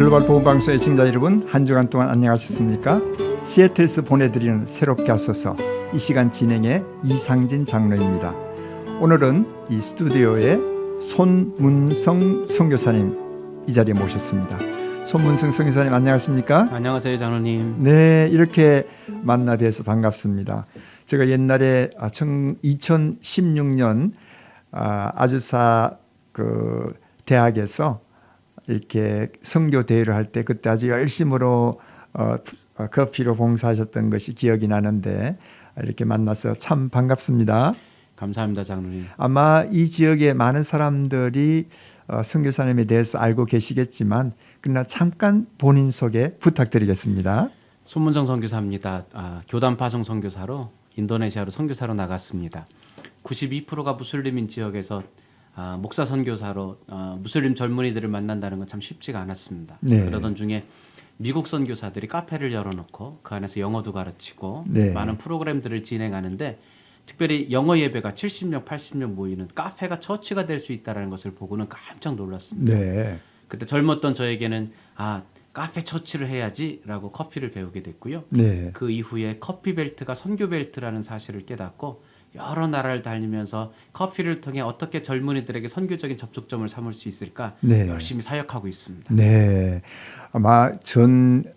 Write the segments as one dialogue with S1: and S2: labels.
S1: 글로벌 보험방송 애청자 여러분, 한 주간 동안 안녕하셨습니까? 시애틀에서 보내드리는 새롭게 하소서, 이 시간 진행의 이상진 장로입니다. 오늘은 이 스튜디오에 손문성 선교사님 이 자리에 모셨습니다. 손문성 선교사님 안녕하십니까?
S2: 안녕하세요, 장로님.
S1: 네, 이렇게 만나 뵈서 반갑습니다. 제가 옛날에 2016년 아주사 그 대학에서 이렇게 선교 대회를 할 때 그때 아주 열심으로 커피로 봉사하셨던 것이 기억이 나는데 이렇게 만나서 참 반갑습니다.
S2: 감사합니다, 장로님.
S1: 아마 이 지역에 많은 사람들이 선교사님에 대해서 알고 계시겠지만 그러나 잠깐 본인 소개 부탁드리겠습니다.
S2: 손문성 선교사입니다. 교단 파송 선교사로 인도네시아로 선교사로 나갔습니다. 92%가 무슬림인 지역에서 목사 선교사로 무슬림 젊은이들을 만난다는 건 참 쉽지가 않았습니다.
S1: 네.
S2: 그러던 중에 미국 선교사들이 카페를 열어놓고 그 안에서 영어도 가르치고
S1: 네.
S2: 많은 프로그램들을 진행하는데 특별히 영어 예배가 70명, 80명 모이는 카페가 처치가 될 수 있다는 것을 보고는 깜짝 놀랐습니다.
S1: 네.
S2: 그때 젊었던 저에게는 카페 처치를 해야지라고 커피를 배우게 됐고요.
S1: 네.
S2: 그 이후에 커피 벨트가 선교 벨트라는 사실을 깨닫고 여러 나라를 다니면서 커피를 통해 어떻게 젊은이들에게 선교적인 접촉점을 삼을 수 있을까
S1: 네.
S2: 열심히 사역하고 있습니다.
S1: 네, 아마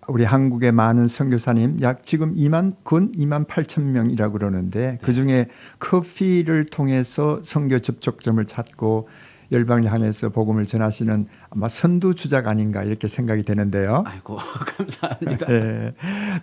S1: 우리 한국의 많은 선교사님 약 지금 2만 8천 명이라고 그러는데 그 중에 커피를 통해서 선교 접촉점을 찾고 열방을 향해서 복음을 전하시는 아마 선두주자가 아닌가 이렇게 생각이 되는데요.
S2: 아이고 감사합니다.
S1: 네.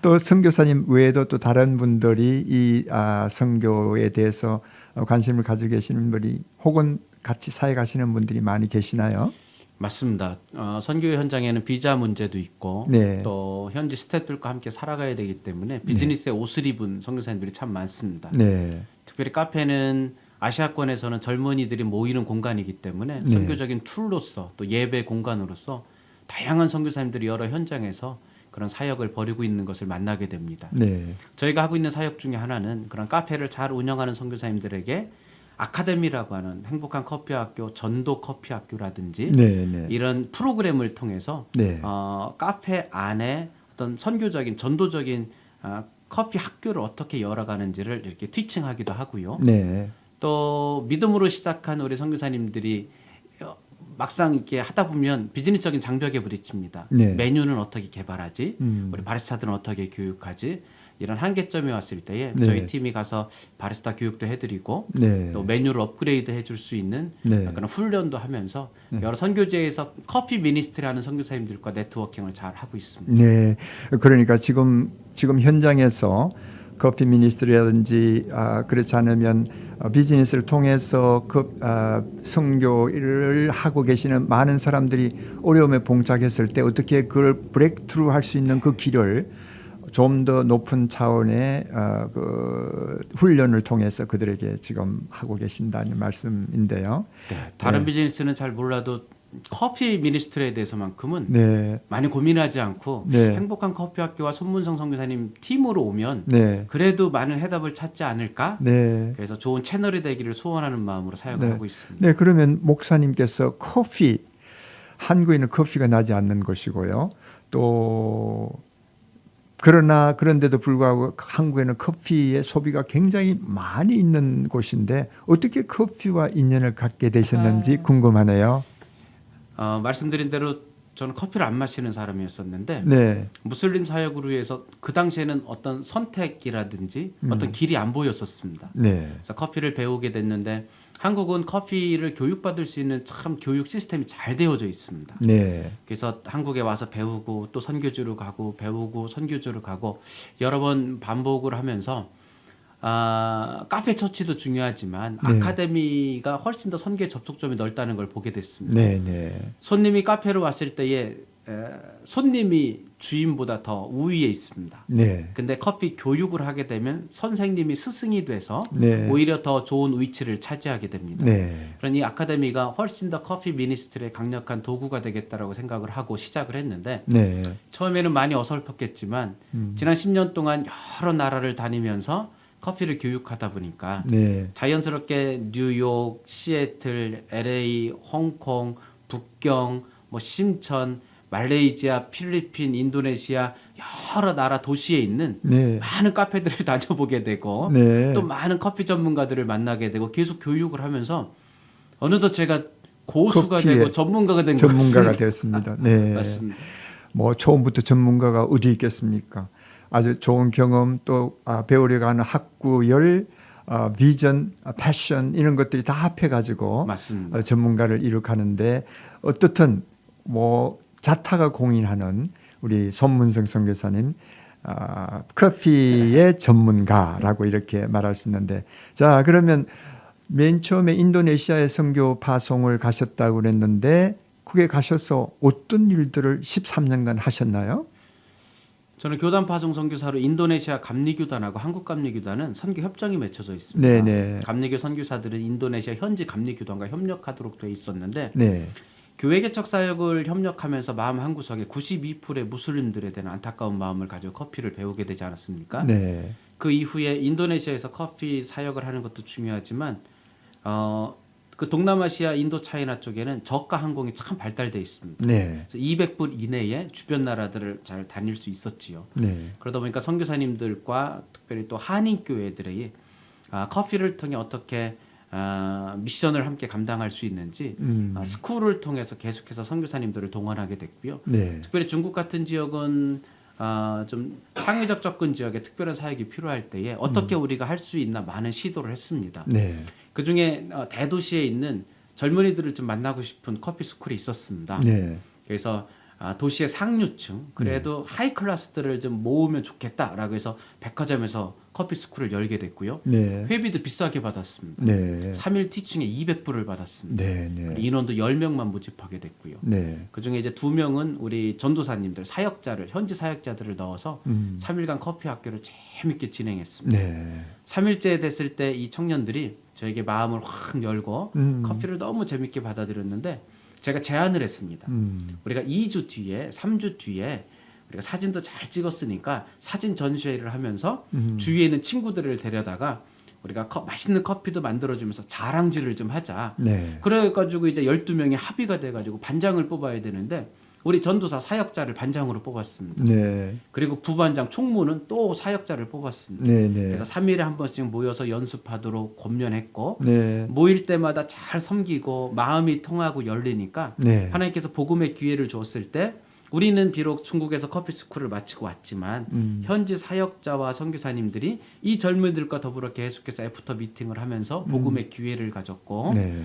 S1: 또 선교사님 외에도 또 다른 분들이 이 선교에 대해서 관심을 가지고 계시는 분이 혹은 같이 사역하시는 분들이 많이 계시나요?
S2: 맞습니다. 선교 현장에는 비자 문제도 있고
S1: 네.
S2: 또 현지 스태프들과 함께 살아가야 되기 때문에 비즈니스의 옷을 입은 선교사님들이 참 많습니다.
S1: 네.
S2: 특별히 카페는 아시아권에서는 젊은이들이 모이는 공간이기 때문에
S1: 네.
S2: 선교적인 툴로서 또 예배 공간으로서 다양한 선교사님들이 여러 현장에서 그런 사역을 벌이고 있는 것을 만나게 됩니다.
S1: 네.
S2: 저희가 하고 있는 사역 중에 하나는 그런 카페를 잘 운영하는 선교사님들에게 아카데미라고 하는 행복한 커피학교, 전도 커피학교라든지
S1: 네. 네.
S2: 이런 프로그램을 통해서
S1: 네.
S2: 카페 안에 어떤 선교적인 전도적인 커피 학교를 어떻게 열어가는지를 이렇게 티칭하기도 하고요.
S1: 네.
S2: 또 믿음으로 시작한 우리 선교사님들이 막상 이렇게 하다 보면 비즈니스적인 장벽에 부딪힙니다.
S1: 네.
S2: 메뉴는 어떻게 개발하지? 우리 바리스타들은 어떻게 교육하지? 이런 한계점이 왔을 때에
S1: 네.
S2: 저희 팀이 가서 바리스타 교육도 해드리고
S1: 네.
S2: 또 메뉴를 업그레이드 해줄 수 있는
S1: 네.
S2: 그런 훈련도 하면서 여러 선교제에서 커피 미니스트리하는 선교사님들과 네트워킹을 잘 하고 있습니다.
S1: 네. 그러니까 지금 현장에서 커피 미니스트리라든지 그렇지 않으면 비즈니스를 통해서 선교를 하고 계시는 많은 사람들이 어려움에 봉착했을 때 어떻게 그걸 브레이크트루 할 수 있는 그 길을 좀 더 높은 차원의 그 훈련을 통해서 그들에게 지금 하고 계신다는 말씀인데요.
S2: 네, 다른
S1: 네.
S2: 비즈니스는 잘 몰라도 커피 미니스트리에 대해서만큼은
S1: 네.
S2: 많이 고민하지 않고
S1: 네.
S2: 행복한 커피 학교와 손문성 선교사님 팀으로 오면
S1: 네.
S2: 그래도 많은 해답을 찾지 않을까?
S1: 네.
S2: 그래서 좋은 채널이 되기를 소원하는 마음으로 사역을
S1: 네.
S2: 하고 있습니다.
S1: 네, 그러면 목사님께서 한국에는 커피가 나지 않는 것이고요. 또 그런데도 불구하고 한국에는 커피의 소비가 굉장히 많이 있는 곳인데 어떻게 커피와 인연을 갖게 되셨는지 궁금하네요.
S2: 말씀드린 대로 저는 커피를 안 마시는 사람이었었는데
S1: 네.
S2: 무슬림 사역으로 해서 그 당시에는 어떤 선택이라든지 어떤 길이 안 보였었습니다.
S1: 네.
S2: 그래서 커피를 배우게 됐는데 한국은 커피를 교육받을 수 있는 참 교육 시스템이 잘 되어져 있습니다.
S1: 네.
S2: 그래서 한국에 와서 배우고 또 선교주로 가고 배우고 선교주로 가고 여러 번 반복을 하면서 카페 처치도 중요하지만
S1: 네.
S2: 아카데미가 훨씬 더 선교의 접촉점이 넓다는 걸 보게 됐습니다.
S1: 네. 네.
S2: 손님이 카페로 왔을 때에 손님이 주인보다 더 우위에 있습니다.
S1: 네.
S2: 근데 커피 교육을 하게 되면 선생님이 스승이 돼서
S1: 네.
S2: 오히려 더 좋은 위치를 차지하게 됩니다.
S1: 네.
S2: 그러니 아카데미가 훨씬 더 커피 미니스트리의 강력한 도구가 되겠다라고 생각을 하고 시작을 했는데
S1: 네.
S2: 처음에는 많이 어설펐겠지만 지난 10년 동안 여러 나라를 다니면서 커피를 교육하다 보니까
S1: 네.
S2: 자연스럽게 뉴욕, 시애틀, LA, 홍콩, 북경, 심천 말레이시아, 필리핀, 인도네시아 여러 나라 도시에 있는
S1: 네.
S2: 많은 카페들을 다녀보게 되고
S1: 네.
S2: 또 많은 커피 전문가들을 만나게 되고 계속 교육을 하면서 어느덧 제가 고수가
S1: 커피의
S2: 되고 전문가가 된 것
S1: 전문가가
S2: 같습니다.
S1: 되었습니다. 네.
S2: 맞습니다.
S1: 뭐 처음부터 전문가가 어디 있겠습니까? 아주 좋은 경험 또 배우려고 하는 학구열, 비전, 패션 이런 것들이 다 합해가지고
S2: 맞습니다.
S1: 전문가를 이룩하는데 어떻든 뭐 자타가 공인하는 우리 손문성 선교사님 커피의 전문가라고 이렇게 말할 수 있는데 자 그러면 맨 처음에 인도네시아에 선교 파송을 가셨다고 그랬는데 그게 가셔서 어떤 일들을 13년간 하셨나요?
S2: 저는 교단 파송 선교사로 인도네시아 감리교단하고 한국 감리교단은 선교 협정이 맺혀져 있습니다.
S1: 네네.
S2: 감리교 선교사들은 인도네시아 현지 감리교단과 협력하도록 돼 있었는데
S1: 네.
S2: 교회 개척 사역을 협력하면서 마음 한구석에 92%의 무슬림들에 대한 안타까운 마음을 가지고 커피를 배우게 되지 않았습니까?
S1: 네.
S2: 그 이후에 인도네시아에서 커피 사역을 하는 것도 중요하지만 그 동남아시아 인도 차이나 쪽에는 저가 항공이 참 발달돼 있습니다.
S1: 네.
S2: 그래서 200불 이내에 주변 나라들을 잘 다닐 수 있었지요.
S1: 네.
S2: 그러다 보니까 선교사님들과 특별히 또 한인 교회들이 커피를 통해 어떻게 미션을 함께 감당할 수 있는지 스쿨을 통해서 계속해서 선교사님들을 동원하게 됐고요.
S1: 네.
S2: 특별히 중국 같은 지역은 좀 창의적 접근 지역에 특별한 사역이 필요할 때에 어떻게 우리가 할 수 있나 많은 시도를 했습니다.
S1: 네.
S2: 그 중에 대도시에 있는 젊은이들을 좀 만나고 싶은 커피 스쿨이 있었습니다.
S1: 네.
S2: 그래서 도시의 상류층 그래도 하이 클래스들을 좀 모으면 좋겠다라고 해서 백화점에서 커피 스쿨을 열게 됐고요.
S1: 네.
S2: 회비도 비싸게 받았습니다.
S1: 네.
S2: 3일 티칭에 200불을 받았습니다.
S1: 네. 네.
S2: 인원도 10명만 모집하게 됐고요.
S1: 네.
S2: 그중에 이제 2명은 우리 전도사님들 사역자를 현지 사역자들을 넣어서 3일간 커피 학교를 재밌게 진행했습니다.
S1: 네.
S2: 3일째 됐을 때 이 청년들이 저에게 마음을 확 열고 커피를 너무 재밌게 받아들였는데 제가 제안을 했습니다. 우리가 2주 뒤에 3주 뒤에 우리가 사진도 잘 찍었으니까 사진 전시회를 하면서 주위에 있는 친구들을 데려다가 우리가 맛있는 커피도 만들어주면서 자랑질을 좀 하자.
S1: 네.
S2: 그래가지고 이제 12명이 합의가 돼가지고 반장을 뽑아야 되는데 우리 전도사 사역자를 반장으로 뽑았습니다.
S1: 네.
S2: 그리고 부반장 총무는 또 사역자를 뽑았습니다.
S1: 네. 네.
S2: 그래서 3일에 한 번씩 모여서 연습하도록 권면했고
S1: 네.
S2: 모일 때마다 잘 섬기고 마음이 통하고 열리니까
S1: 네.
S2: 하나님께서 복음의 기회를 주었을 때 우리는 비록 중국에서 커피 스쿨을 마치고 왔지만 현지 사역자와 선교사님들이 이 젊은이들과 더불어 계속해서 애프터 미팅을 하면서 복음의 기회를 가졌고
S1: 네.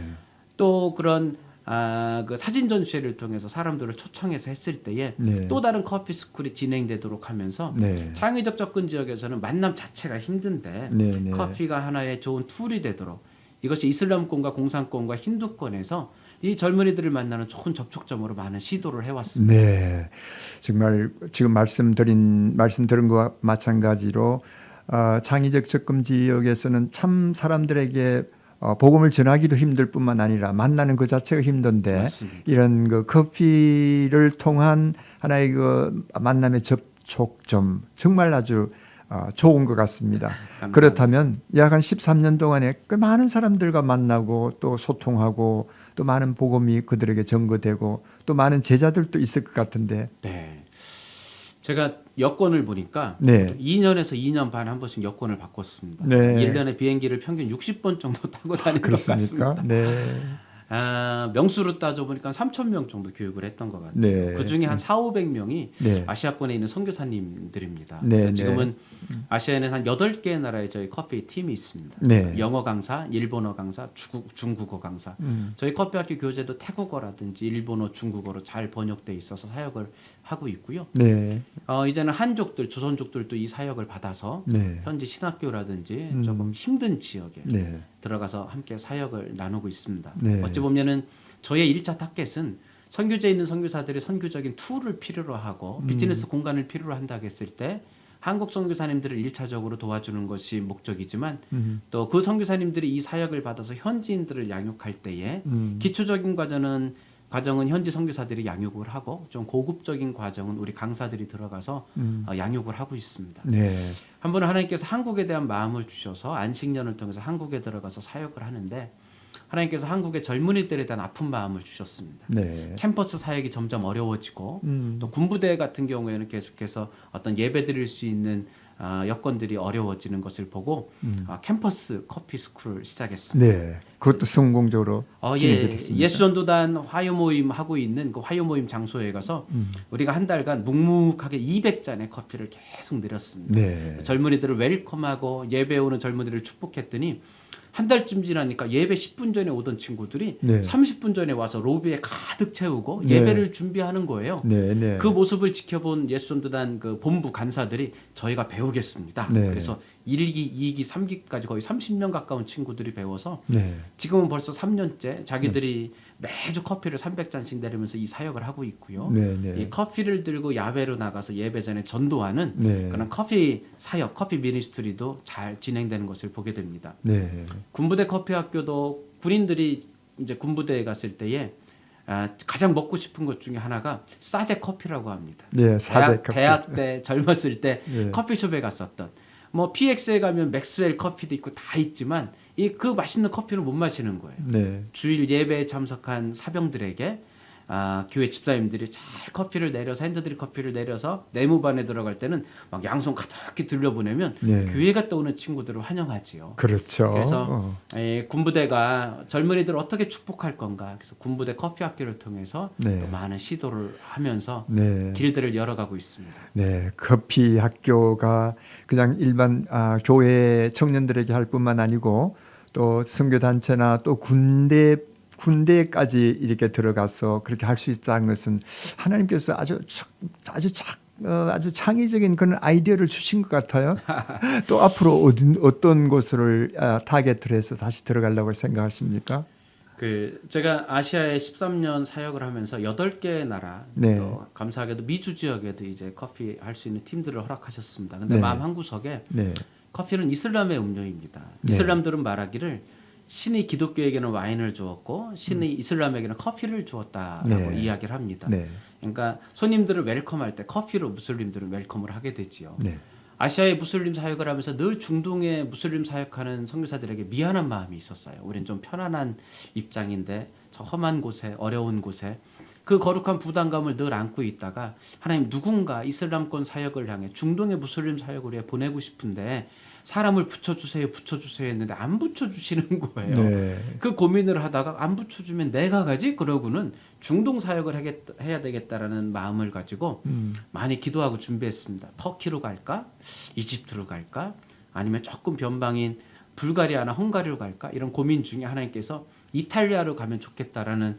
S2: 또 그런 그 사진 전시회를 통해서 사람들을 초청해서 했을 때에
S1: 네.
S2: 또 다른 커피 스쿨이 진행되도록 하면서
S1: 네.
S2: 창의적 접근 지역에서는 만남 자체가 힘든데
S1: 네. 네.
S2: 커피가 하나의 좋은 툴이 되도록 이것이 이슬람권과 공산권과 힌두권에서 이 젊은이들을 만나는 좋은 접촉점으로 많은 시도를 해왔습니다.
S1: 네, 정말 지금 말씀 들은 것과 마찬가지로 창의적 접근 지역에서는 참 사람들에게 복음을 전하기도 힘들 뿐만 아니라 만나는 그 자체가 힘든데
S2: 맞습니다.
S1: 이런 그 커피를 통한 하나의 그 만남의 접촉점 정말 아주 좋은 것 같습니다.
S2: 감사합니다.
S1: 그렇다면 약 한 13년 동안에 꽤 많은 사람들과 만나고 또 소통하고 또 많은 복음이 그들에게 전거되고 또 많은 제자들도 있을 것 같은데.
S2: 네. 제가 여권을 보니까
S1: 네.
S2: 2년에서 2년 반 한 번씩 여권을 바꿨습니다.
S1: 네.
S2: 1년에 비행기를 평균 60번 정도 타고 다니는 것
S1: 그렇습니까?
S2: 같습니다.
S1: 네.
S2: 명수로 따져보니까 3,000명 정도 교육을 했던 것 같아요.
S1: 네.
S2: 그중에 한 4,500명이
S1: 네.
S2: 아시아권에 있는 선교사님들입니다.
S1: 네,
S2: 그래서
S1: 네.
S2: 지금은 아시아에는 한 8개의 나라의 저희 커피 팀이 있습니다.
S1: 네.
S2: 영어 강사, 일본어 강사, 중국어 강사. 저희 커피학교 교재도 태국어라든지 일본어, 중국어로 잘 번역돼 있어서 사역을 하고 있고요.
S1: 네.
S2: 이제는 한족들, 조선족들도 이 사역을 받아서
S1: 네.
S2: 현지 신학교라든지 조금 힘든 지역에
S1: 네.
S2: 들어가서 함께 사역을 나누고 있습니다.
S1: 네.
S2: 어찌 보면은 저의 1차 타겟은 선교제에 있는 선교사들이 선교적인 툴을 필요로 하고 비즈니스 공간을 필요로 한다고 했을 때 한국 선교사님들을 1차적으로 도와주는 것이 목적이지만 또 그 선교사님들이 이 사역을 받아서 현지인들을 양육할 때에 기초적인 과정은 현지 선교사들이 양육을 하고 좀 고급적인 과정은 우리 강사들이 들어가서 양육을 하고 있습니다.
S1: 네.
S2: 한 번은 하나님께서 한국에 대한 마음을 주셔서 안식년을 통해서 한국에 들어가서 사역을 하는데 하나님께서 한국의 젊은이들에 대한 아픈 마음을 주셨습니다.
S1: 네.
S2: 캠퍼스 사역이 점점 어려워지고 또 군부대 같은 경우에는 계속해서 어떤 예배 드릴 수 있는 여건들이 어려워지는 것을 보고 캠퍼스 커피 스쿨을 시작했습니다.
S1: 네. 그것도 성공적으로 진행이 됐습니다.
S2: 예수전도단 화요 모임 하고 있는 그 화요 모임 장소에 가서 우리가 한 달간 묵묵하게 200잔의 커피를 계속 내렸습니다.
S1: 네.
S2: 젊은이들을 웰컴하고 예배 오는 젊은이들을 축복했더니 한 달쯤 지나니까 예배 10분 전에 오던 친구들이
S1: 네.
S2: 30분 전에 와서 로비에 가득 채우고
S1: 네.
S2: 예배를 준비하는 거예요.
S1: 네, 네.
S2: 그 모습을 지켜본 예수전도단 그 본부 간사들이 저희가 배우겠습니다.
S1: 네.
S2: 그래서 1기, 2기, 3기까지 거의 30년 가까운 친구들이 배워서
S1: 네.
S2: 지금은 벌써 3년째 자기들이 매주 커피를 300잔씩 내리면서 이 사역을 하고 있고요.
S1: 네, 네.
S2: 이 커피를 들고 야외로 나가서 예배 전에 전도하는
S1: 네.
S2: 그런 커피 사역, 커피 미니스트리도 잘 진행되는 것을 보게 됩니다.
S1: 네.
S2: 군부대 커피 학교도 군인들이 이제 군부대에 갔을 때에 가장 먹고 싶은 것 중에 하나가 사제 커피라고 합니다.
S1: 네, 사제 커피.
S2: 대학 때 젊었을 때
S1: 네.
S2: 커피숍에 갔었던 뭐 PX에 가면 맥스웰 커피도 있고 다 있지만 그 맛있는 커피를 못 마시는 거예요.
S1: 네.
S2: 주일 예배에 참석한 사병들에게 교회 집사님들이 잘 커피를 내려서 핸드드립 커피를 내려서 내무반에 들어갈 때는 막 양손 가득히 들려보내면
S1: 네.
S2: 교회 갔다 오는 친구들을 환영하지요.
S1: 그렇죠.
S2: 그래서 군부대가 젊은이들을 어떻게 축복할 건가. 그래서 군부대 커피 학교를 통해서
S1: 네.
S2: 또 많은 시도를 하면서
S1: 네.
S2: 길들을 열어가고 있습니다.
S1: 네, 커피 학교가 그냥 일반 교회 청년들에게 할 뿐만 아니고 또 선교 단체나 또 군대까지 이렇게 들어가서 그렇게 할 수 있다는 것은 하나님께서 아주 창의적인 그런 아이디어를 주신 것 같아요. 또 앞으로 어떤 곳을 타겟을 해서 다시 들어가려고 생각하십니까?
S2: 제가 아시아에 13년 사역을 하면서 8개 나라
S1: 네.
S2: 또 감사하게도 미주 지역에도 이제 커피 할 수 있는 팀들을 허락하셨습니다. 근데
S1: 네.
S2: 마음 한 구석에
S1: 네.
S2: 커피는 이슬람의 음료입니다.
S1: 네.
S2: 이슬람들은 말하기를 신이 기독교에게는 와인을 주었고 신이 이슬람에게는 커피를 주었다라고
S1: 네.
S2: 이야기를 합니다.
S1: 네.
S2: 그러니까 손님들을 웰컴할 때 커피로 무슬림들은 웰컴을 하게 되지요.
S1: 네.
S2: 아시아의 무슬림 사역을 하면서 늘 중동의 무슬림 사역하는 선교사들에게 미안한 마음이 있었어요. 우리는 좀 편안한 입장인데 저 험한 곳에 어려운 곳에 그 거룩한 부담감을 늘 안고 있다가 하나님 누군가 이슬람권 사역을 향해 중동의 무슬림 사역을 위해 보내고 싶은데 사람을 붙여주세요 했는데 안 붙여주시는 거예요.
S1: 네.
S2: 그 고민을 하다가 안 붙여주면 내가 가지? 그러고는 중동 사역을 해야 되겠다라는 마음을 가지고 많이 기도하고 준비했습니다. 터키로 갈까? 이집트로 갈까? 아니면 조금 변방인 불가리아나 헝가리로 갈까? 이런 고민 중에 하나님께서 이탈리아로 가면 좋겠다라는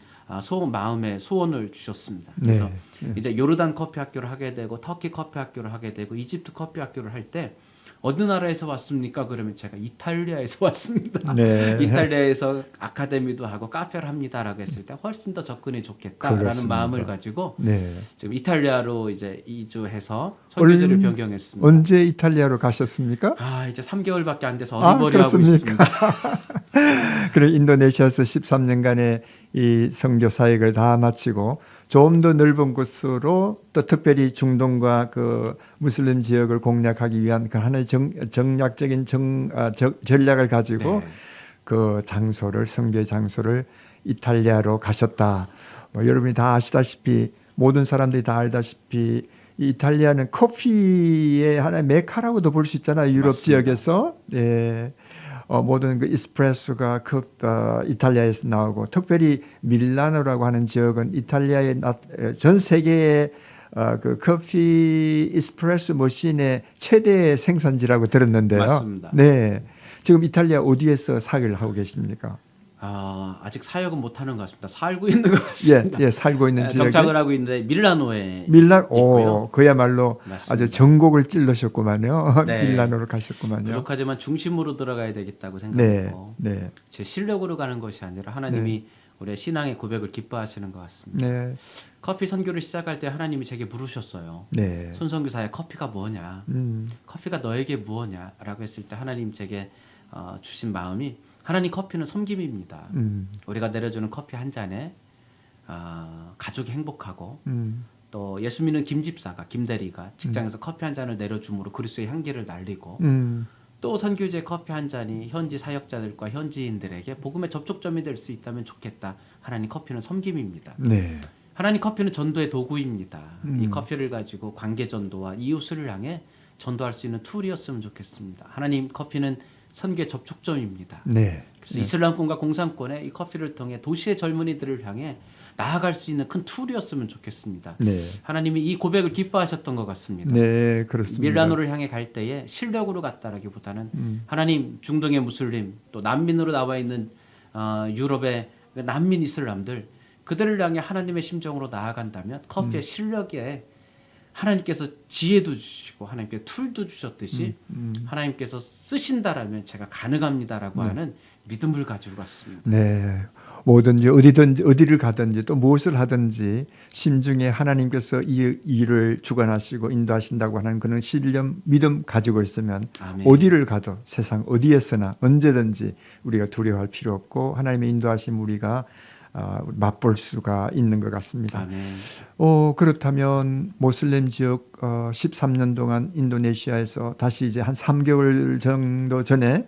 S2: 마음의 소원을 주셨습니다. 그래서
S1: 네.
S2: 이제 요르단 커피 학교를 하게 되고 터키 커피 학교를 하게 되고 이집트 커피 학교를 할 때 어느 나라에서 왔습니까? 그러면 제가 이탈리아에서 왔습니다.
S1: 네.
S2: 이탈리아에서 아카데미도 하고 카페를 합니다라고 했을 때 훨씬 더 접근이 좋겠다라는
S1: 그렇습니다.
S2: 마음을 가지고
S1: 네.
S2: 지금 이탈리아로 이제 이주해서 선교지를 변경했습니다.
S1: 언제 이탈리아로 가셨습니까?
S2: 이제 3개월밖에 안 돼서 어리버리 하고
S1: 그렇습니까?
S2: 있습니다.
S1: 그래 인도네시아에서 13년간의 이 선교 사역을 다 마치고 좀 더 넓은 곳으로 또 특별히 중동과 그 무슬림 지역을 공략하기 위한 그 하나의 전략적인 전략을 가지고
S2: 네.
S1: 그 장소를 선교의 장소를 이탈리아로 가셨다. 여러분이 다 아시다시피 모든 사람들이 다 알다시피 이탈리아는 커피의 하나의 메카라고도 볼 수 있잖아요. 유럽
S2: 맞습니다.
S1: 지역에서. 네. 모든 그 이스프레소가 이탈리아에서 나오고 특별히 밀라노라고 하는 지역은 이탈리아의 전 세계의 그 커피 이스프레소 머신의 최대 생산지라고 들었는데요.
S2: 맞습니다.
S1: 네. 지금 이탈리아 어디에서 사역을 하고 계십니까?
S2: 아직 사역은 못하는 것 같습니다. 살고 있는 것 같습니다.
S1: 예, 살고 있는 지역에
S2: 정착을 하고 있는데 밀라노에
S1: 밀라노, 그야말로
S2: 맞습니다.
S1: 아주 전곡을 찔러셨구만요.
S2: 네.
S1: 밀라노로 가셨구만요.
S2: 부족하지만 중심으로 들어가야 되겠다고
S1: 네,
S2: 생각했고
S1: 네,
S2: 제 실력으로 가는 것이 아니라 하나님이 우리의 신앙의 고백을 기뻐하시는 것 같습니다.
S1: 네,
S2: 커피 선교를 시작할 때 하나님이 제게 물으셨어요.
S1: 네.
S2: 손선교사의 커피가 뭐냐? 커피가 너에게 무엇냐라고 했을 때 하나님 제게 주신 마음이 하나님 커피는 섬김입니다. 우리가 내려주는 커피 한 잔에 가족이 행복하고 또 예수 믿는 김집사가 김대리가 직장에서 커피 한 잔을 내려줌으로 그리스도의 향기를 날리고 또 선교지의 커피 한 잔이 현지 사역자들과 현지인들에게 복음의 접촉점이 될 수 있다면 좋겠다. 하나님, 커피는 섬김입니다.
S1: 네.
S2: 하나님, 커피는 전도의 도구입니다. 이 커피를 가지고 관계 전도와 이웃을 향해 전도할 수 있는 툴이었으면 좋겠습니다. 하나님, 커피는 선교의 접촉점입니다.
S1: 네.
S2: 그래서 이슬람권과 공산권의 이 커피를 통해 도시의 젊은이들을 향해 나아갈 수 있는 큰 툴이었으면 좋겠습니다.
S1: 네.
S2: 하나님이 이 고백을 기뻐하셨던 것 같습니다.
S1: 네, 그렇습니다.
S2: 밀라노를 향해 갈 때에 실력으로 갔다라기보다는 하나님, 중동의 무슬림, 또 난민으로 나와 있는 유럽의 난민 이슬람들, 그들을 향해 하나님의 심정으로 나아간다면 커피의 실력에 하나님께서 지혜도 주시고 하나님께 툴도 주셨듯이 하나님께서 쓰신다라면 제가 가능합니다라고 하는 믿음을 가지고 갔습니다.
S1: 네. 뭐든지 어디를 가든지 또 무엇을 하든지 심중에 하나님께서 이 일을 주관하시고 인도하신다고 하는 그런 신념, 믿음 가지고 있으면
S2: 아멘.
S1: 어디를 가도 세상 어디에서나 언제든지 우리가 두려워할 필요 없고 하나님의 인도하심 우리가 맛볼 수가 있는 것 같습니다.
S2: 아멘.
S1: 그렇다면 모슬렘 지역 13년 동안 인도네시아에서 다시 이제 한 3개월 정도 전에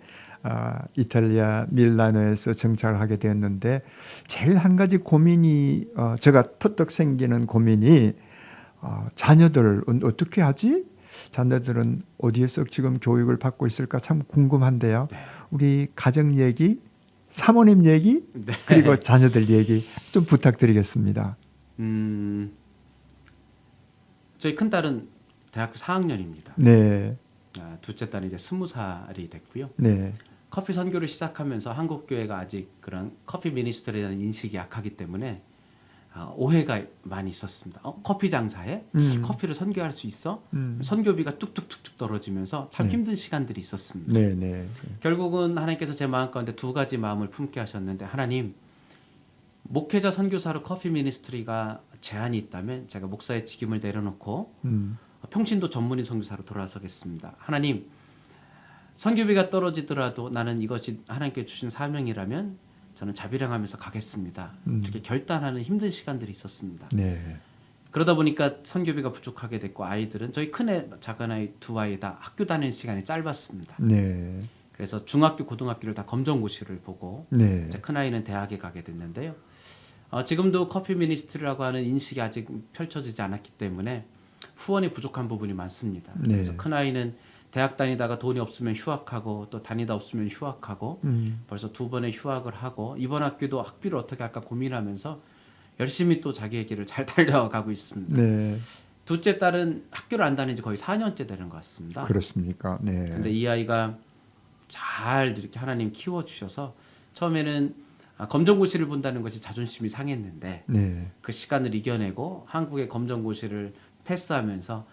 S1: 이탈리아 밀라노에서 정착을 하게 되었는데 제일 한 가지 고민이 제가 퍼뜩 생기는 고민이 자녀들 어떻게 하지? 자녀들은 어디에서 지금 교육을 받고 있을까 참 궁금한데요.
S2: 네.
S1: 우리 가정 얘기, 사모님 얘기,
S2: 네.
S1: 그리고 자녀들 얘기 좀 부탁드리겠습니다.
S2: 저희 큰 딸은 대학교 4학년입니다.
S1: 네,
S2: 둘째 딸은 이제 20살이 됐고요.
S1: 네,
S2: 커피 선교를 시작하면서 한국 교회가 아직 그런 커피 미니스트리에 대한 인식이 약하기 때문에 오해가 많이 있었습니다. 커피 장사에 커피를 선교할 수 있어? 선교비가 뚝뚝뚝뚝 떨어지면서 참 힘든 시간들이 있었습니다.
S1: 네, 네,
S2: 결국은 하나님께서 제 마음 가운데 두 가지 마음을 품게 하셨는데, 하나님, 목회자 선교사로 커피 미니스트리가 제한이 있다면 제가 목사의 직임을 내려놓고 평신도 전문의 선교사로 돌아서겠습니다. 하나님, 선교비가 떨어지더라도 나는 이것이 하나님께 주신 사명이라면 저는 자비량하면서 가겠습니다. 이렇게 결단하는 힘든 시간들이 있었습니다.
S1: 네,
S2: 그러다 보니까 선교비가 부족하게 됐고, 아이들은 저희 큰애 작은아이 두 아이 다 학교 다니는 시간이 짧았습니다.
S1: 네,
S2: 그래서 중학교 고등학교를 다 검정고시를 보고
S1: 네,
S2: 이제 큰아이는 대학에 가게 됐는데요. 지금도 커피 미니스트리라고 하는 인식이 아직 펼쳐지지 않았기 때문에 후원이 부족한 부분이 많습니다.
S1: 네.
S2: 그래서 큰아이는 대학 다니다가 돈이 없으면 휴학하고 또 다니다 없으면 휴학하고 벌써 두 번의 휴학을 하고 이번 학기도 학비를 어떻게 할까 고민하면서 열심히 또 자기의 길을 잘 달려가고 있습니다.
S1: 네.
S2: 둘째 딸은 학교를 안 다닌 지 거의 4년째 되는 것 같습니다.
S1: 그렇습니까? 네.
S2: 근데 이 아이가 잘 이렇게 하나님 키워주셔서 처음에는 검정고시를 본다는 것이 자존심이 상했는데
S1: 네.
S2: 그 시간을 이겨내고 한국의 검정고시를 패스하면서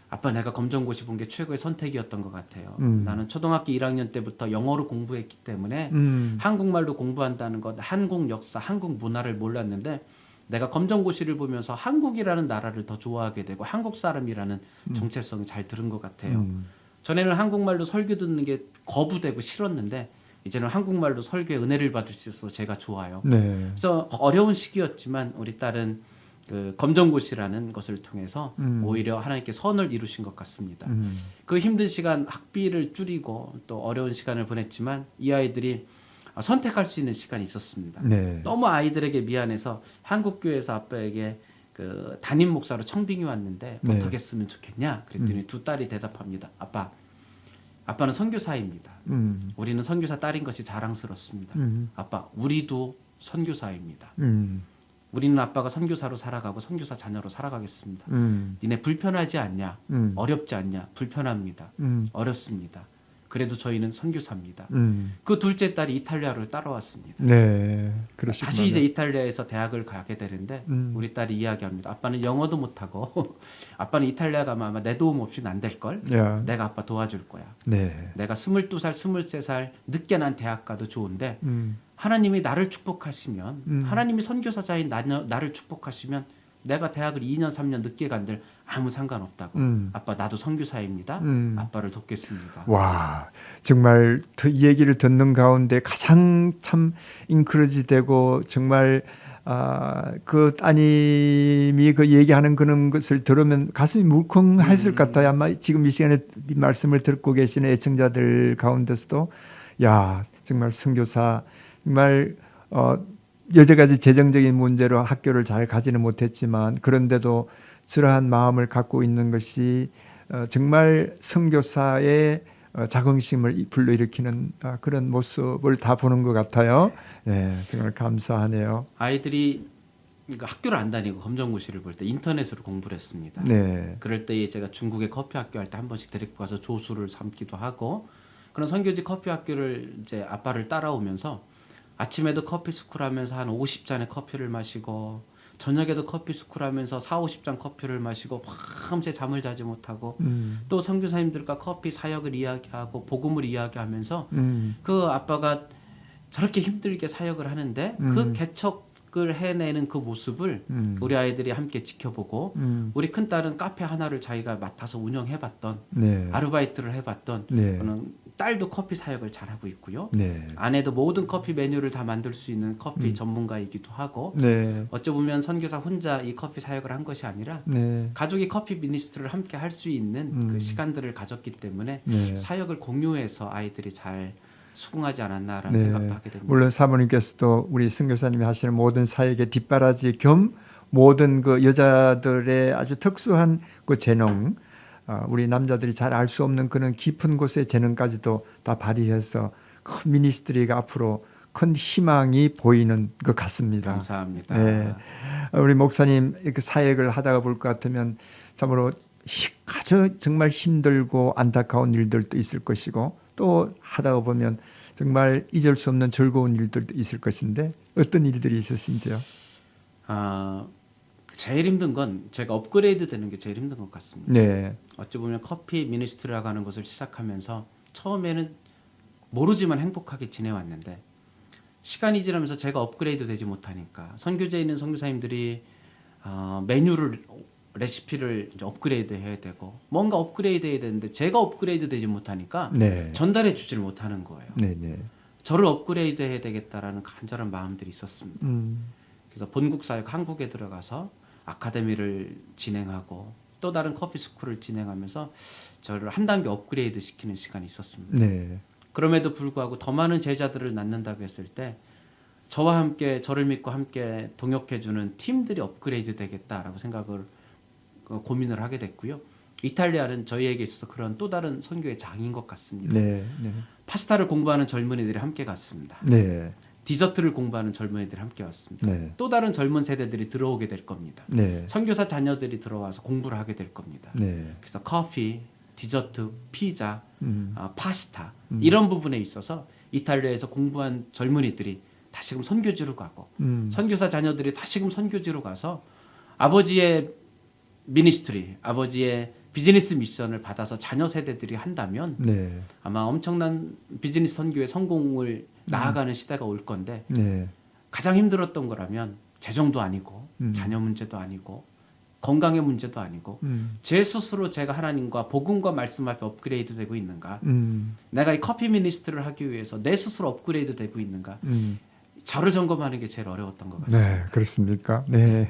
S2: 아빠, 내가 검정고시 본 게 최고의 선택이었던 것 같아요. 나는 초등학교 1학년 때부터 영어로 공부했기 때문에 한국말로 공부한다는 것, 한국 역사, 한국 문화를 몰랐는데 내가 검정고시를 보면서 한국이라는 나라를 더 좋아하게 되고 한국 사람이라는 정체성이 잘 들은 것 같아요. 전에는 한국말로 설교 듣는 게 거부되고 싫었는데 이제는 한국말로 설교의 은혜를 받을 수 있어서 제가 좋아요.
S1: 네.
S2: 그래서 어려운 시기였지만 우리 딸은 그 검정고시라는 것을 통해서 오히려 하나님께 선을 이루신 것 같습니다. 그 힘든 시간 학비를 줄이고 또 어려운 시간을 보냈지만 이 아이들이 선택할 수 있는 시간이 있었습니다.
S1: 네.
S2: 너무 아이들에게 미안해서 한국교회에서 아빠에게 그 담임 목사로 청빙이 왔는데
S1: 네.
S2: 어떻게 쓰면 좋겠냐 그랬더니 두 딸이 대답합니다. 아빠는 선교사입니다. 우리는 선교사 딸인 것이 자랑스럽습니다. 아빠, 우리도 선교사입니다. 우리는 아빠가 선교사로 살아가고 선교사 자녀로 살아가겠습니다. 니네 불편하지 않냐? 어렵지 않냐? 불편합니다. 어렵습니다. 그래도 저희는 선교사입니다. 그 둘째 딸이 이탈리아를 따라왔습니다.
S1: 네. 그러시구나.
S2: 다시 이제 이탈리아에서 대학을 가게 되는데 우리 딸이 이야기합니다. 아빠는 영어도 못하고 아빠는 이탈리아 가면 아마 내 도움 없이는 안 될걸?
S1: 야.
S2: 내가 아빠 도와줄 거야.
S1: 네.
S2: 내가 22살, 23살 늦게 난 대학 가도 좋은데 하나님이 나를 축복하시면 하나님이 선교사자인 나를 축복하시면 내가 대학을 2년, 3년 늦게 간들 아무 상관없다고. 아빠, 나도 선교사입니다. 아빠를 돕겠습니다.
S1: 와, 정말 이 얘기를 듣는 가운데 가장 참 인크레지 되고 정말 그 따님이 그 얘기하는 그런 것을 들으면 가슴이 물컹했을 것 같아요. 아마 지금 이 시간에 이 말씀을 듣고 계시는 애청자들 가운데서도 야 정말 선교사 정말 여러 가지 재정적인 문제로 학교를 잘 가지는 못했지만 그런데도 그러한 마음을 갖고 있는 것이 정말 선교사의 자긍심을 불러일으키는 그런 모습을 다 보는 것 같아요. 예, 정말 감사하네요.
S2: 아이들이 그러니까 학교를 안 다니고 검정고시를 볼 때 인터넷으로 공부를 했습니다.
S1: 네.
S2: 그럴 때 제가 중국에 커피 학교 할 때 한 번씩 데리고 가서 조수를 삼기도 하고 그런 선교지 커피 학교를 이제 아빠를 따라오면서 아침에도 커피 스쿨 하면서 한 50잔의 커피를 마시고 저녁에도 커피 스쿨 하면서 40-50잔 커피를 마시고 밤새 잠을 자지 못하고 또 선교사님들과 커피 사역을 이야기하고 복음을 이야기하면서 그 아빠가 저렇게 힘들게 사역을 하는데 그 개척을 해내는 그 모습을 우리 아이들이 함께 지켜보고 우리 큰딸은 카페 하나를 자기가 맡아서 운영해봤던
S1: 네.
S2: 아르바이트를 해봤던
S1: 네.
S2: 그는 딸도 커피 사역을 잘하고 있고요.
S1: 네.
S2: 아내도 모든 커피 메뉴를 다 만들 수 있는 커피 전문가이기도 하고
S1: 네.
S2: 어쩌 보면 선교사 혼자 이 커피 사역을 한 것이 아니라
S1: 네.
S2: 가족이 커피 미니스트를 함께 할 수 있는 그 시간들을 가졌기 때문에
S1: 네.
S2: 사역을 공유해서 아이들이 잘 수긍하지 않았나라는
S1: 네.
S2: 생각도 하게 됩니다.
S1: 물론 사모님께서도 우리 선교사님이 하시는 모든 사역의 뒷바라지 겸 모든 그 여자들의 아주 특수한 그 재능, 우리 남자들이 잘 알 수 없는 그런 깊은 곳의 재능까지도 다 발휘해서 큰 미니스트리가 앞으로 큰 희망이 보이는 것 같습니다.
S2: 감사합니다.
S1: 네. 우리 목사님 이렇게 사역을 하다가 볼 것 같으면 참으로 아주 정말 힘들고 안타까운 일들도 있을 것이고 또 하다가 보면 정말 잊을 수 없는 즐거운 일들도 있을 것인데 어떤 일들이 있으신지요?
S2: 제일 힘든 건 제가 업그레이드 되는 게 제일 힘든 것 같습니다.
S1: 네.
S2: 어찌 보면 커피 미니스트라고 하는 것을 시작하면서 처음에는 모르지만 행복하게 지내왔는데 시간이 지나면서 제가 업그레이드 되지 못하니까 선교제에 있는 선교사님들이 메뉴를 레시피를 이제 업그레이드 해야 되고 뭔가 업그레이드 해야 되는데 제가 업그레이드 되지 못하니까
S1: 네.
S2: 전달해 주지를 못하는 거예요.
S1: 네, 네.
S2: 저를 업그레이드 해야 되겠다라는 간절한 마음들이 있었습니다. 그래서 본국사역 한국에 들어가서 아카데미를 진행하고 또 다른 커피 스쿨을 진행하면서 저를 한 단계 업그레이드 시키는 시간이 있었습니다.
S1: 네.
S2: 그럼에도 불구하고 더 많은 제자들을 낳는다고 했을 때 저와 함께 저를 믿고 함께 동역해주는 팀들이 업그레이드 되겠다라고 생각을 고민을 하게 됐고요. 이탈리아는 저희에게 있어서 그런 또 다른 선교의 장인 것 같습니다.
S1: 네. 네.
S2: 파스타를 공부하는 젊은이들이 함께 갔습니다.
S1: 네.
S2: 디저트를 공부하는 젊은이들이 함께 왔습니다.
S1: 네.
S2: 또 다른 젊은 세대들이 들어오게 될 겁니다.
S1: 네.
S2: 선교사 자녀들이 들어와서 공부를 하게 될 겁니다.
S1: 네.
S2: 그래서 커피, 디저트, 피자, 파스타 이런 부분에 있어서 이탈리아에서 공부한 젊은이들이 다시금 선교지로 가고 선교사 자녀들이 다시금 선교지로 가서 아버지의 미니스트리, 아버지의 비즈니스 미션을 받아서 자녀 세대들이 한다면
S1: 네.
S2: 아마 엄청난 비즈니스 선교의 성공을 나아가는 시대가 올 건데
S1: 네.
S2: 가장 힘들었던 거라면 재정도 아니고 자녀 문제도 아니고 건강의 문제도 아니고 제 스스로 제가 하나님과 복음과 말씀 앞에 업그레이드 되고 있는가, 내가 이 커피 미니스트를 하기 위해서 내 스스로 업그레이드 되고 있는가, 저를 점검하는 게 제일 어려웠던 것 같습니다.
S1: 네, 그렇습니까? 네.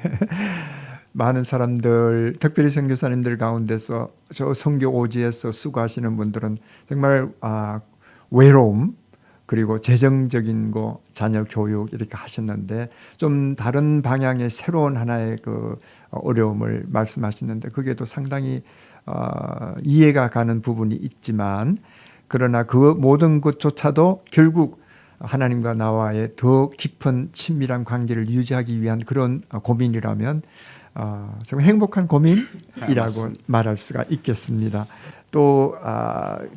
S1: 많은 사람들, 특별히 선교사님들 가운데서 저 선교 오지에서 수고하시는 분들은 정말 외로움 그리고 재정적인 거 자녀 교육 이렇게 하셨는데 좀 다른 방향의 새로운 하나의 그 어려움을 말씀하셨는데 그게 또 상당히 이해가 가는 부분이 있지만 그러나 그 모든 것조차도 결국 하나님과 나와의 더 깊은 친밀한 관계를 유지하기 위한 그런 고민이라면 정말 행복한 고민이라고 말할 수가 있겠습니다. 또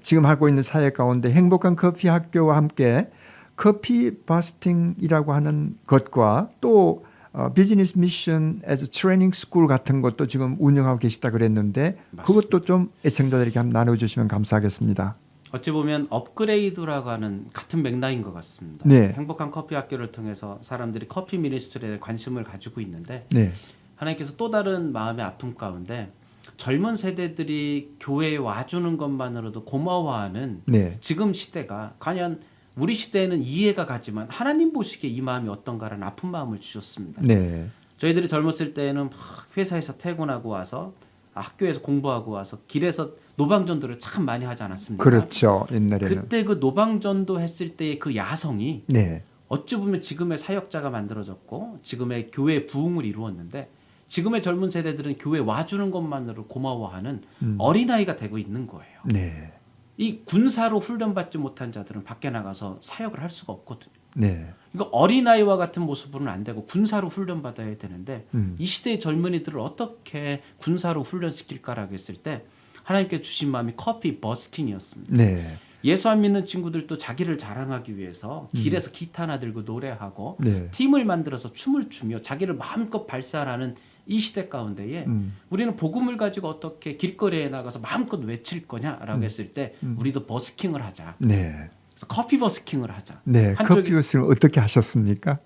S1: 지금 하고 있는 사역 가운데 행복한 커피 학교와 함께 커피 바스팅이라고 하는 것과 또 비즈니스 미션 에즈 트레이닝 스쿨 같은 것도 지금 운영하고 계시다 그랬는데
S2: 맞습니다.
S1: 그것도 좀 애청자들에게 한번 나눠주시면 감사하겠습니다.
S2: 어찌 보면 업그레이드라고 하는 같은 맥락인 것 같습니다.
S1: 네.
S2: 행복한 커피 학교를 통해서 사람들이 커피 미니스트리에 관심을 가지고 있는데
S1: 네.
S2: 하나님께서 또 다른 마음의 아픔 가운데 젊은 세대들이 교회에 와주는 것만으로도 고마워하는
S1: 네.
S2: 지금 시대가 과연 우리 시대에는 이해가 가지만 하나님 보시기에 이 마음이 어떤가라는 아픈 마음을 주셨습니다.
S1: 네.
S2: 저희들이 젊었을 때는 막 회사에서 퇴근하고 와서 학교에서 공부하고 와서 길에서 노방전도를 참 많이 하지 않았습니까?
S1: 그렇죠. 옛날에는.
S2: 그때 그 노방전도 했을 때의 그 야성이
S1: 네.
S2: 어찌 보면 지금의 사역자가 만들어졌고 지금의 교회 부흥을 이루었는데 지금의 젊은 세대들은 교회 와주는 것만으로 고마워하는 어린아이가 되고 있는 거예요.
S1: 네.
S2: 이 군사로 훈련받지 못한 자들은 밖에 나가서 사역을 할 수가 없거든요.
S1: 네.
S2: 이거 어린아이와 같은 모습으로는 안 되고 군사로 훈련받아야 되는데 이 시대의 젊은이들을 어떻게 군사로 훈련시킬까라고 했을 때 하나님께 주신 마음이 커피 버스킹이었습니다.
S1: 네.
S2: 예수 안 믿는 친구들도 자기를 자랑하기 위해서 길에서 기타 하나 들고 노래하고
S1: 네.
S2: 팀을 만들어서 춤을 추며 자기를 마음껏 발산하는 이 시대 가운데에 우리는 복음을 가지고 어떻게 길거리에 나가서 마음껏 외칠 거냐라고 했을 때 우리도 버스킹을 하자.
S1: 네.
S2: 그래서 커피 버스킹을 하자.
S1: 네.
S2: 한쪽이
S1: 커피 버스킹 어떻게 하셨습니까?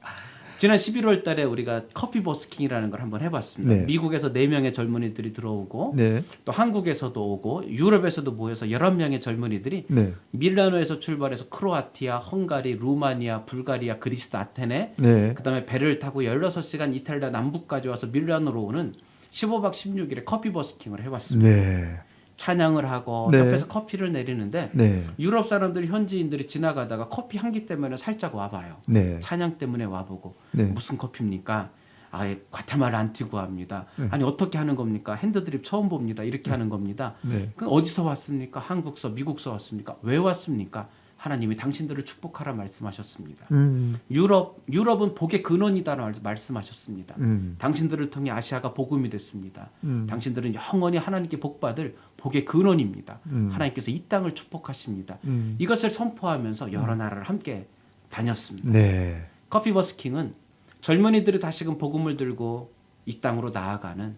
S2: 지난 11월 달에 우리가 커피 버스킹이라는 걸 한번 해봤습니다.
S1: 네.
S2: 미국에서 4명의 젊은이들이 들어오고
S1: 네.
S2: 또 한국에서도 오고 유럽에서도 모여서 11명의 젊은이들이
S1: 네.
S2: 밀라노에서 출발해서 크로아티아, 헝가리, 루마니아, 불가리아, 그리스, 아테네
S1: 네.
S2: 그다음에 배를 타고 16시간 이탈리아 남부까지 와서 밀라노로 오는 15박 16일의 커피 버스킹을 해봤습니다.
S1: 네.
S2: 찬양을 하고
S1: 네.
S2: 옆에서 커피를 내리는데
S1: 네.
S2: 유럽 사람들 현지인들이 지나가다가 커피 향기 때문에 살짝 와봐요.
S1: 네.
S2: 찬양 때문에 와보고
S1: 네.
S2: 무슨 커피입니까? 아예 과테말라 안티구아입니다. 아니 어떻게 하는 겁니까? 핸드드립 처음 봅니다. 이렇게 하는 겁니다.
S1: 네.
S2: 그 어디서 왔습니까? 한국서, 미국서 왔습니까? 왜 왔습니까? 하나님이 당신들을 축복하라 말씀하셨습니다. 유럽은 복의 근원이다라고 말씀하셨습니다. 당신들을 통해 아시아가 복음이 됐습니다. 당신들은 영원히 하나님께 복받을 복의 근원입니다. 하나님께서 이 땅을 축복하십니다. 이것을 선포하면서 여러 나라를 함께 다녔습니다.
S1: 네.
S2: 커피 버스킹은 젊은이들이 다시금 복음을 들고 이 땅으로 나아가는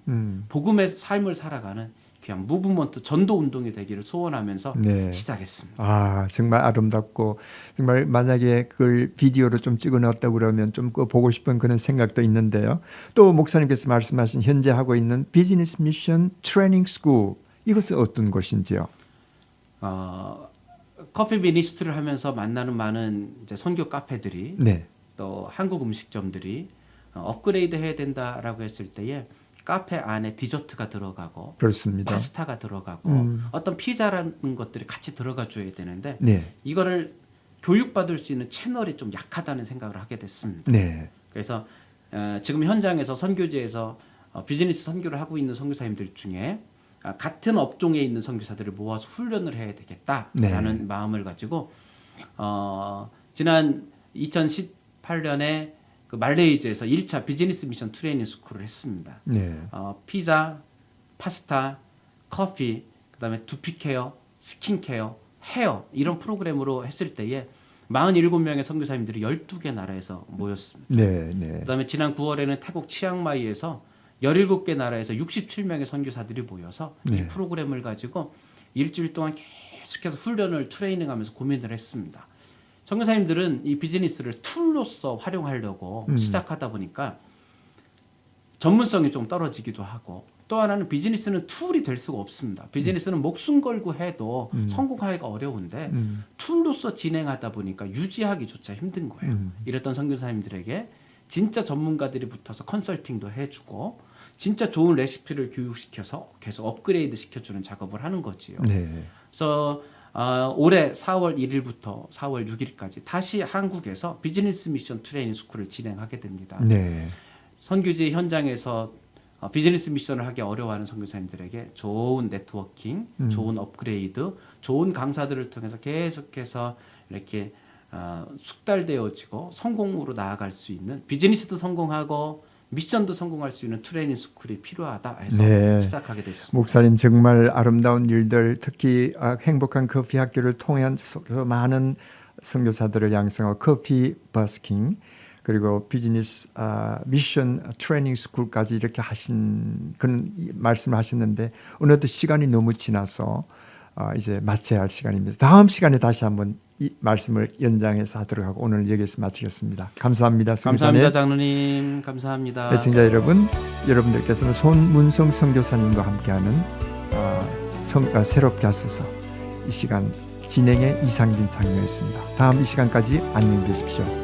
S2: 복음의 삶을 살아가는 그냥 무브먼트 전도 운동이 되기를 소원하면서
S1: 네.
S2: 시작했습니다.
S1: 아, 정말 아름답고 정말 만약에 그걸 비디오로 좀 찍어 놨다고 그러면 좀 그거 보고 싶은 그런 생각도 있는데요. 또 목사님께서 말씀하신 현재 하고 있는 비즈니스 미션 트레이닝 스쿨 이것은 어떤 곳인지요?
S2: 커피 미니스트를 하면서 만나는 많은 이제 선교 카페들이
S1: 네.
S2: 또 한국 음식점들이 업그레이드 해야 된다라고 했을 때에 카페 안에 디저트가 들어가고
S1: 그렇습니다.
S2: 파스타가 들어가고 어떤 피자라는 것들이 같이 들어가 줘야 되는데
S1: 네.
S2: 이거를 교육받을 수 있는 채널이 좀 약하다는 생각을 하게 됐습니다.
S1: 네.
S2: 그래서 지금 현장에서 선교지에서 비즈니스 선교를 하고 있는 선교사님들 중에 같은 업종에 있는 선교사들을 모아서 훈련을 해야 되겠다라는
S1: 네.
S2: 마음을 가지고 지난 2018년에 그 말레이시아에서 1차 비즈니스 미션 트레이닝 스쿨을 했습니다.
S1: 네.
S2: 피자, 파스타, 커피, 그다음에 두피 케어, 스킨 케어, 헤어 이런 프로그램으로 했을 때에 47명의 선교사님들이 12개 나라에서 모였습니다.
S1: 네. 네.
S2: 그다음에 지난 9월에는 태국 치앙마이에서 17개 나라에서 67명의 선교사들이 모여서
S1: 네.
S2: 이 프로그램을 가지고 일주일 동안 계속해서 훈련을 트레이닝하면서 고민을 했습니다. 선교사님들은 이 비즈니스를 툴로서 활용하려고 시작하다 보니까 전문성이 좀 떨어지기도 하고 또 하나는 비즈니스는 툴이 될 수가 없습니다. 비즈니스는 목숨 걸고 해도 성공하기가 어려운데 툴로서 진행하다 보니까 유지하기조차 힘든 거예요. 이랬던 선교사님들에게 진짜 전문가들이 붙어서 컨설팅도 해주고 진짜 좋은 레시피를 교육시켜서 계속 업그레이드 시켜주는 작업을 하는 거지요.
S1: 네.
S2: 그래서 올해 4월 1일부터 4월 6일까지 다시 한국에서 비즈니스 미션 트레이닝 스쿨을 진행하게 됩니다.
S1: 네.
S2: 선교지 현장에서 비즈니스 미션을 하기 어려워하는 선교사님들에게 좋은 네트워킹, 좋은 업그레이드, 좋은 강사들을 통해서 계속해서 이렇게 숙달되어지고 성공으로 나아갈 수 있는 비즈니스도 성공하고 미션도 성공할 수 있는 트레이닝 스쿨이 필요하다 해서
S1: 네.
S2: 시작하게 됐습니다.
S1: 목사님 정말 아름다운 일들 특히 행복한 커피 학교를 통해서 많은 선교사들을 양성하고 커피 버스킹 그리고 비즈니스 미션 트레이닝 스쿨까지 이렇게 하신 그런 말씀을 하셨는데 어느덧 시간이 너무 지나서 이제 마쳐야 할 시간입니다. 다음 시간에 다시 한번 이 말씀을 연장해서 하도록 하고 오늘 여기서 마치겠습니다. 감사합니다.
S2: 감사합니다, 장로님. 감사합니다.
S1: 시청자 여러분, 여러분들께서는 손문성 선교사님과 함께하는 새롭게 하소서 이 시간 진행의 이상진 장로였습니다. 다음 이 시간까지 안녕히 계십시오.